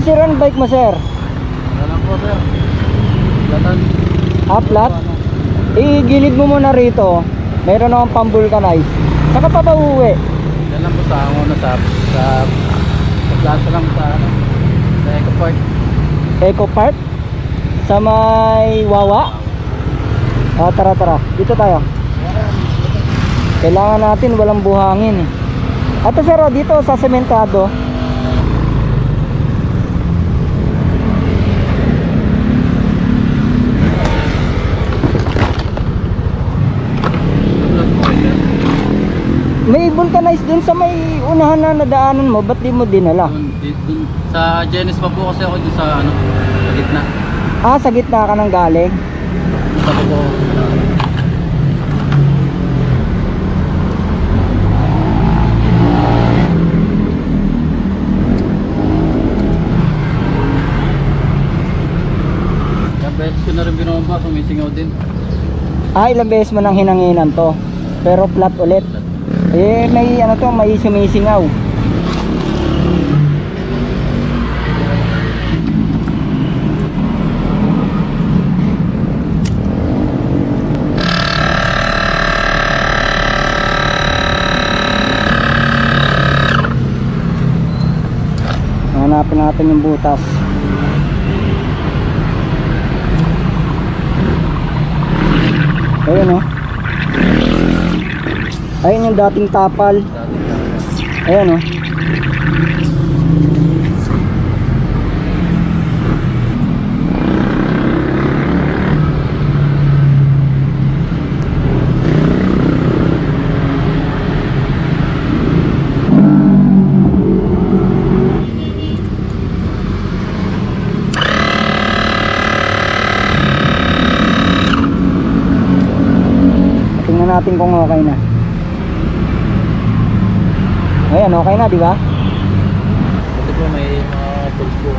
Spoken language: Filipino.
sir ang bike mo, sir? Alam po sir. Latan. Flat? Igilid mo muna rito. Meron akong pang-vulcanize. Saka pa ba uuwi? Yan lang po sa ano sa plaza lang sa ano. Sa Eco Park. Eco Park? Sa may Wawa? Tara. Dito tayo. Kailangan natin walang buhangin. Ato sir, dito sa sementado. May vulcanize dun sa may unahan na nadaanan mo. Ba't di mo dinala? Dun, sa Genesis pa po kasi ako dun sa ano, sa gitna. Sa gitna ka nang galing. Sa po. Beses ko na rin binomba, sumisingaw din. Ilang beses mo nang hinanginan to. Pero flat ulit. May ano to, may sumisingaw. Hanapin natin yung butas. Ayun, oh. Ayun yung dating tapal. Ayan, oh. Tingnan natin kung okay na. Ayan, okay na, di ba? Ito po may mga tools po.